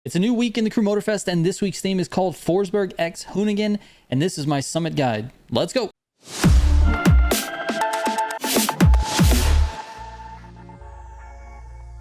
It's a new week in the Crew Motorfest, and this week's theme is called FORSBERG X Hoonigan, and this is my summit guide. Let's go!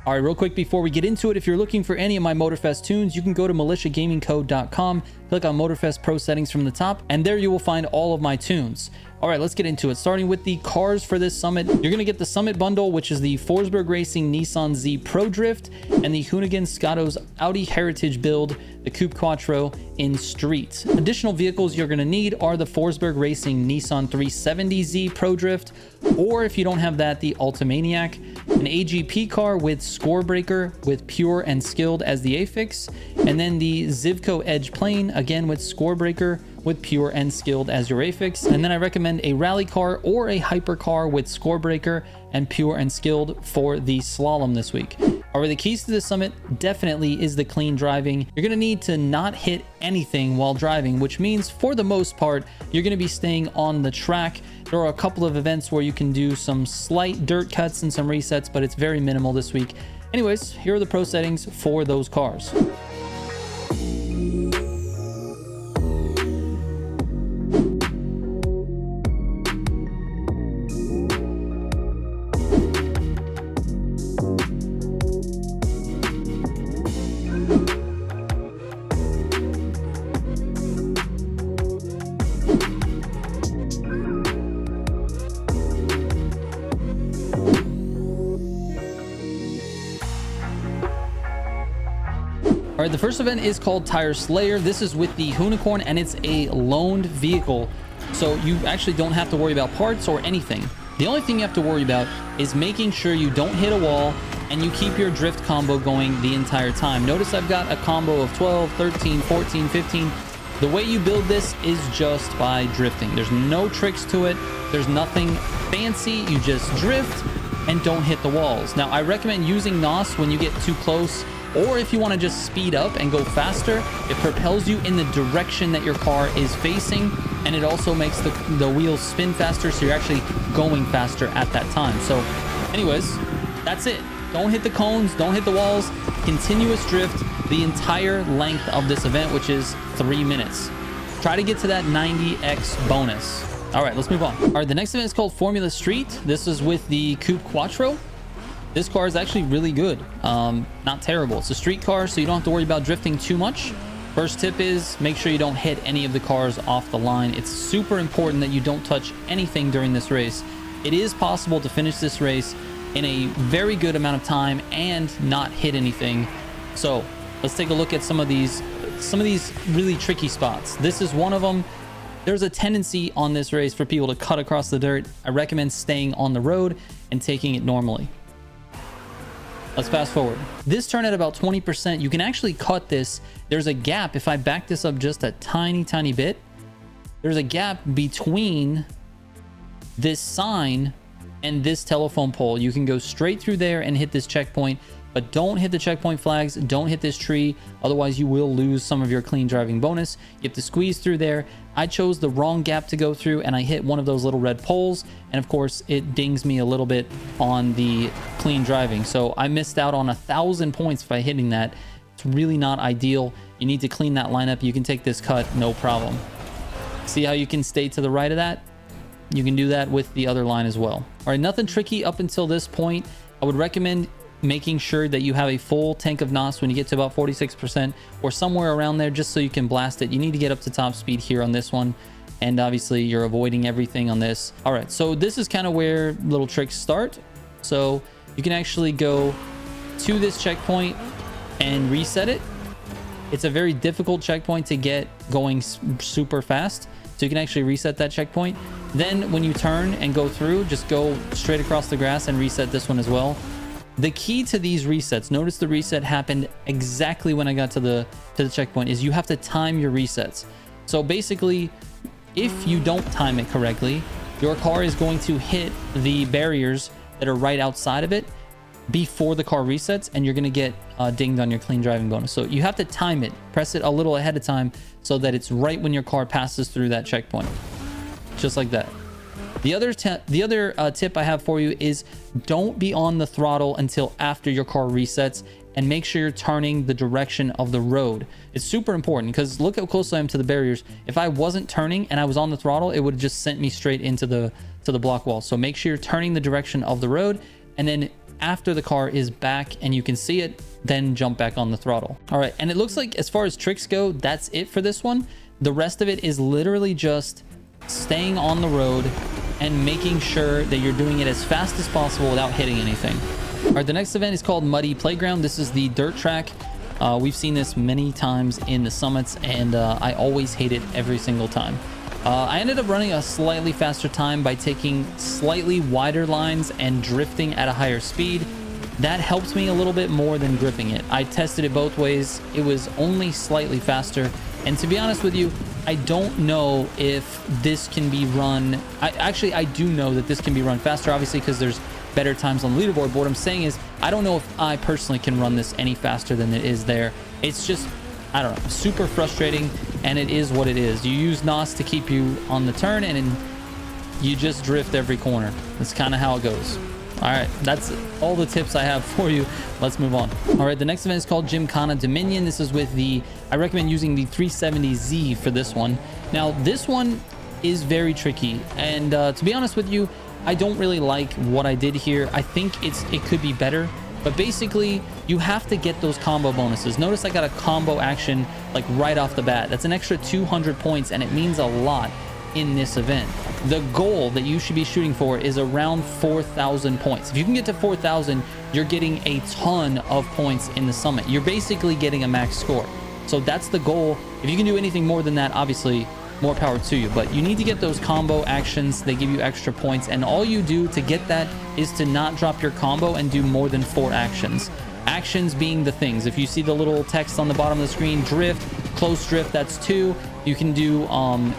All right, real quick before we get into it, if you're looking for any of my Motorfest tunes, you can go to militiagamingcode.com, click on Motorfest Pro Settings from the top, and there you will find all of my tunes. All right, let's get into it. Starting with the cars for this summit, you're going to get the Summit Bundle, which is the FORSBERG Racing Nissan Z Pro Drift and the Hoonigan Scotto's Audi Heritage build, the Coupe Quattro in Street. Additional vehicles you're going to need are the FORSBERG Racing Nissan 370Z Pro Drift, or if you don't have that, the Ultimaniac, an AGP car with Scorebreaker with Pure and Skilled as the affix, and then the Zivco Edge Plane, again with Scorebreaker with Pure and Skilled as your affix. And then I recommend a rally car or a hypercar with Scorebreaker and Pure and Skilled for the slalom this week. All right, the keys to this summit definitely is the clean driving. You're gonna need to not hit anything while driving, which means for the most part, you're gonna be staying on the track. There are a couple of events where you can do some slight dirt cuts and some resets, but it's very minimal this week. Anyways, here are the pro settings for those cars. All right, the first event is called Tire Slayer. This is with the Hoonigan, and it's a loaned vehicle, so you actually don't have to worry about parts or anything. The only thing you have to worry about is making sure you don't hit a wall and you keep your drift combo going the entire time. Notice I've got a combo of 12, 13, 14, 15. The way you build this is just by drifting. There's no tricks to it. There's nothing fancy. You just drift and don't hit the walls. Now, I recommend using NOS when you get too close, or if you want to just speed up and go faster. It propels you in the direction that your car is facing, and it also makes the wheels spin faster, so you're actually going faster at that time. So anyways, that's it. Don't hit the cones, don't hit the walls. Continuous drift the entire length of this event, which is 3 minutes. Try to get to that 90x bonus. All right, let's move on. All right, the next event is called Formula Street. This is with the Coupe Quattro. This car is actually really good. Not terrible. It's a street car, so you don't have to worry about drifting too much. First tip is make sure you don't hit any of the cars off the line. It's super important that you don't touch anything during this race. It is possible to finish this race in a very good amount of time and not hit anything. So let's take a look at some of these really tricky spots. This is one of them. There's a tendency on this race for people to cut across the dirt. I recommend staying on the road and taking it normally. Let's fast forward. This turn at about 20%, you can actually cut this. There's a gap. If I back this up just a tiny bit, there's a gap between this sign and this telephone pole. You can go straight through there and hit this checkpoint, but don't hit the checkpoint flags. Don't hit this tree. Otherwise, you will lose some of your clean driving bonus. You have to squeeze through there. I chose the wrong gap to go through, and I hit one of those little red poles. And of course, it dings me a little bit on the clean driving. So I missed out on 1,000 points by hitting that. It's really not ideal. You need to clean that lineup. You can take this cut, no problem. See how you can stay to the right of that? You can do that with the other line as well. All right, nothing tricky up until this point. I would recommend making sure that you have a full tank of NOS when you get to about 46% or somewhere around there, just so you can blast it. You need to get up to top speed here on this one, and obviously you're avoiding everything on this. All right, so this is kind of where little tricks start. So you can actually go to this checkpoint and reset it. It's a very difficult checkpoint to get going super fast, so you can actually reset that checkpoint. Then when you turn and go through, just go straight across the grass and reset this one as well. The key to these resets, notice the reset happened exactly when I got to the checkpoint, is you have to time your resets. So basically, if you don't time it correctly, your car is going to hit the barriers that are right outside of it before the car resets, and you're going to get dinged on your clean driving bonus. So you have to time it, press it a little ahead of time so that it's right when your car passes through that checkpoint, just like that. The other tip I have for you is don't be on the throttle until after your car resets and make sure you're turning the direction of the road. It's super important because look how close I am to the barriers. If I wasn't turning and I was on the throttle, it would have just sent me straight into the block wall. So make sure you're turning the direction of the road, and then after the car is back and you can see it, then jump back on the throttle. All right, and it looks like as far as tricks go, that's it for this one. The rest of it is literally just staying on the road and making sure that you're doing it as fast as possible without hitting anything. All right, the next event is called Muddy Playground. This is the dirt track. We've seen this many times in the summits, and I always hate it every single time. I ended up running a slightly faster time by taking slightly wider lines and drifting at a higher speed. That helped me a little bit more than gripping it. I tested it both ways. It was only slightly faster. And to be honest with you, I don't know if this can be run. I do know that this can be run faster, obviously, because there's better times on the leaderboard. But what I'm saying is, I don't know if I personally can run this any faster than it is there. It's just, I don't know, super frustrating, and it is what it is. You use NOS to keep you on the turn, and you just drift every corner. That's kind of how it goes. All right, that's all the tips I have for you. Let's move on. All right, the next event is called Gymkhana Dominion. This is with I recommend using the 370Z for this one. Now, this one is very tricky, and to be honest with you, I don't really like what I did here. I think it could be better, but basically you have to get those combo bonuses. Notice I got a combo action like right off the bat. That's an extra 200 points, and it means a lot in this event. The goal that you should be shooting for is around 4,000 points. If you can get to 4,000, you're getting a ton of points in the summit. You're basically getting a max score. So that's the goal. If you can do anything more than that, obviously more power to you, but you need to get those combo actions. They give you extra points, and all you do to get that is to not drop your combo and do more than 4 actions. Actions being the things. If you see the little text on the bottom of the screen, drift, close drift, that's 2. You can do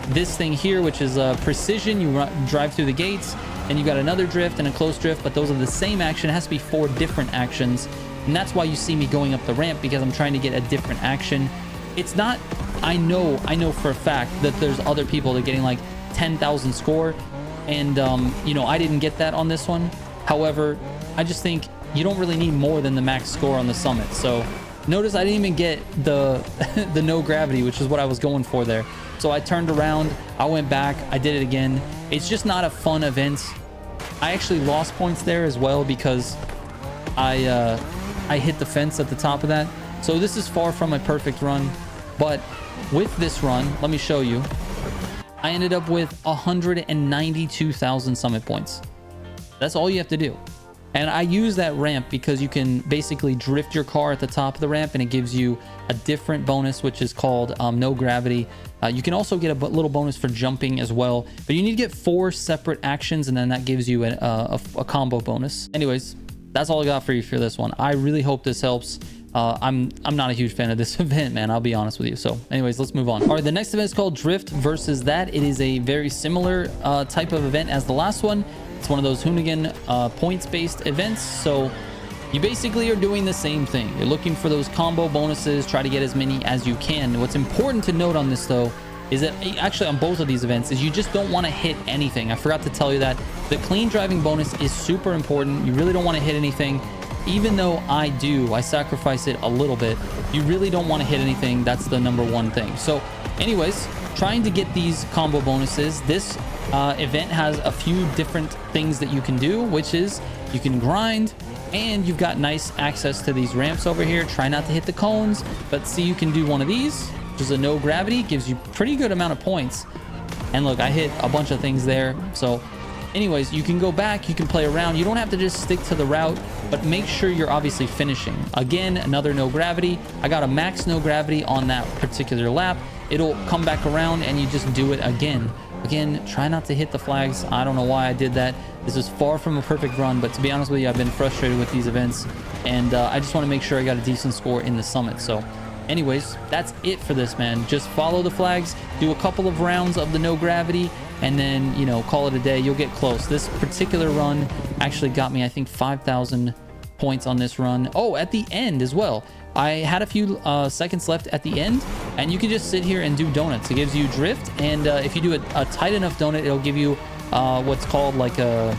this thing here, which is precision. You drive through the gates, and you got another drift and a close drift, but those are the same action. It has to be 4 different actions, and that's why you see me going up the ramp, because I'm trying to get a different action. It's not, I know for a fact that there's other people that are getting like 10,000 score, and you know, I didn't get that on this one. However, I just think you don't really need more than the max score on the summit. So notice I didn't even get the the no gravity, which is what I was going for there. So I turned around, I went back, I did it again. It's just not a fun event. I actually lost points there as well because I hit the fence at the top of that. So this is far from a perfect run, but with this run, let me show you. I ended up with 192,000 summit points. That's all you have to do. And I use that ramp because you can basically drift your car at the top of the ramp, and it gives you a different bonus, which is called no gravity. You can also get a little bonus for jumping as well, but you need to get 4 separate actions, and then that gives you a combo bonus. Anyways, that's all I got for you for this one. I really hope this helps. I'm not a huge fan of this event, man. I'll be honest with you. So anyways, let's move on. All right, the next event is called Drift versus That. It is a very similar type of event as the last one. It's one of those Hoonigan points-based events. So you basically are doing the same thing. You're looking for those combo bonuses, try to get as many as you can. What's important to note on this, though, is that actually on both of these events is you just don't want to hit anything. I forgot to tell you that. The clean driving bonus is super important. You really don't want to hit anything. Even though I sacrifice it a little bit, you really don't want to hit anything. That's the #1 thing. So anyways, trying to get these combo bonuses, this event has a few different things that you can do, which is you can grind, and you've got nice access to these ramps over here. Try not to hit the cones, but see, you can do one of these, which is a no gravity, gives you pretty good amount of points. And look, I hit a bunch of things there. So anyways, you can go back, you can play around. You don't have to just stick to the route, but make sure you're obviously finishing. Again, another no gravity. I got a max no gravity on that particular lap. It'll come back around and you just do it again. Again, try not to hit the flags. I don't know why I did that. This is far from a perfect run, but to be honest with you, I've been frustrated with these events, and I just want to make sure I got a decent score in the summit. So anyways, that's it for this, man. Just follow the flags, do a couple of rounds of the no gravity, and then, you know, call it a day. You'll get close. This particular run actually got me, I think, 5,000 points on this run. Oh, at the end as well. I had a few seconds left at the end, and you can just sit here and do donuts. It gives you drift, and if you do a tight enough donut, it'll give you what's called like a...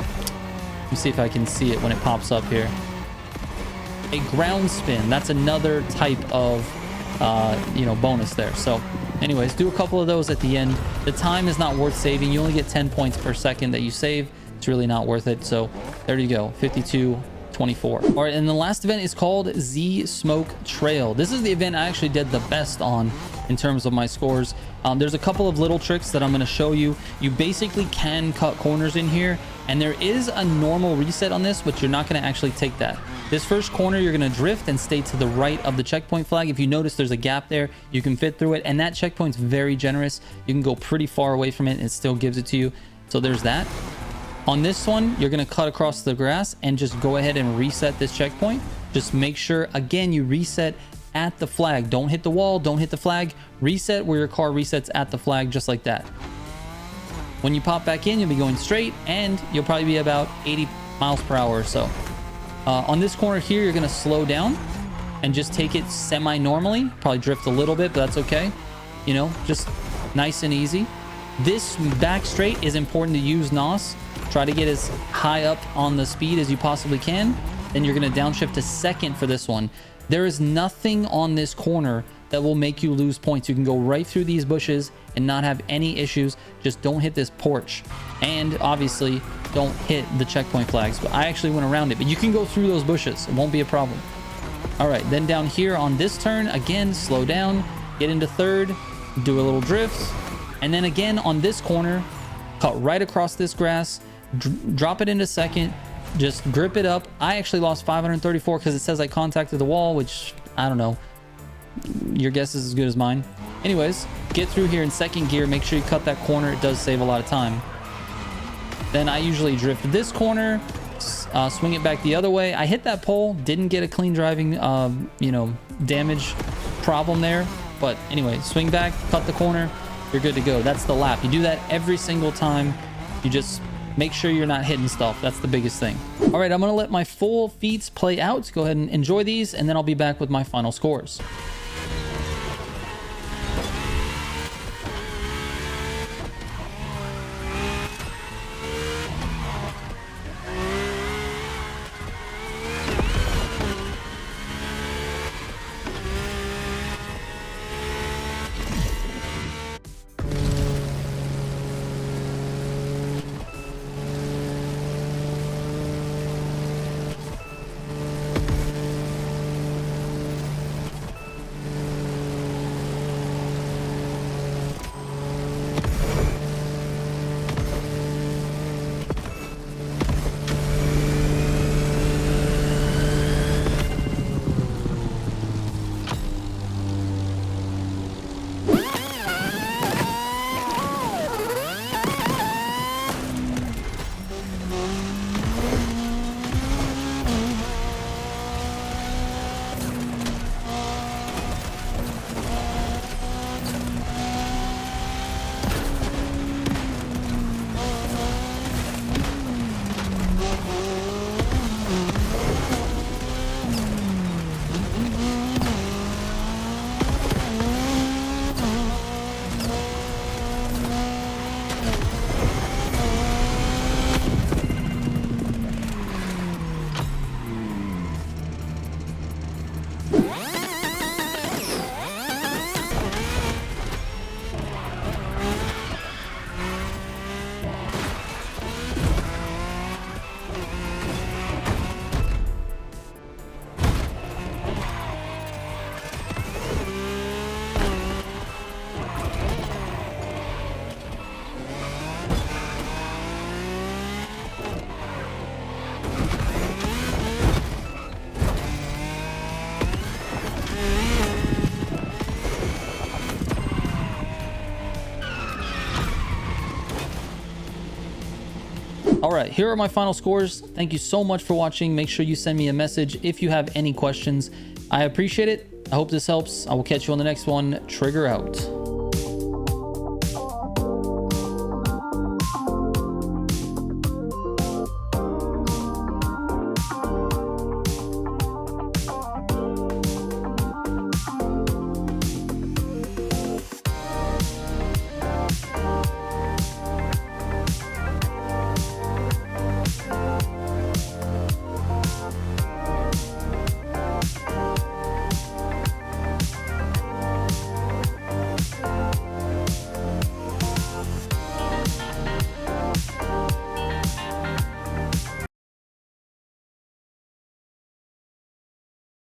Let me see if I can see it when it pops up here. a ground spin. That's another type of, you know, bonus there. So anyways, do a couple of those at the end. The time is not worth saving. You only get 10 points per second that you save. It's really not worth it. So there you go, 52.24. All right, and the last event is called Z Smoke Trail. This is the event I actually did the best on in terms of my scores. There's a couple of little tricks that I'm going to show you. You basically can cut corners in here, and there is a normal reset on this, but you're not going to actually take that. This first corner, you're going to drift and stay to the right of the checkpoint flag. If you notice, there's a gap there. You can fit through it, and that checkpoint's very generous. You can go pretty far away from it, and it still gives it to you. So there's that. On this one, you're going to cut across the grass and just go ahead and reset this checkpoint. Just make sure, again, you reset at the flag. Don't hit the wall, don't hit the flag. Reset where your car resets at the flag, just like that. When you pop back in, you'll be going straight, and you'll probably be about 80 miles per hour or so. On this corner here, you're going to slow down and just take it semi-normally. Probably drift a little bit, but that's okay. You know, just nice and easy. This back straight is important to use NOS. Try to get as high up on the speed as you possibly can. Then you're going to downshift to second for this one. There is nothing on this corner that will make you lose points. You can go right through these bushes and not have any issues. Just don't hit this porch. And obviously, don't hit the checkpoint flags. But I actually went around it. But you can go through those bushes. It won't be a problem. All right, then down here on this turn, again, slow down. Get into third. Do a little drift. And then again on this corner, cut right across this grass. Drop it into second. Just grip it up. I actually lost 534 because it says I contacted the wall, which I don't know. Your guess is as good as mine. Anyways, get through here in second gear. Make sure you cut that corner. It does save a lot of time. Then I usually drift this corner, swing it back the other way. I hit that pole. Didn't get a clean driving, you know, damage problem there. But anyway, swing back, cut the corner. You're good to go. That's the lap. You do that every single time. You just make sure you're not hitting stuff. That's the biggest thing. All right, I'm going to let my full feats play out. Go ahead and enjoy these, and then I'll be back with my final scores. All right, here are my final scores. Thank you so much for watching. Make sure you send me a message if you have any questions. I appreciate it. I hope this helps. I will catch you on the next one. Trigger out.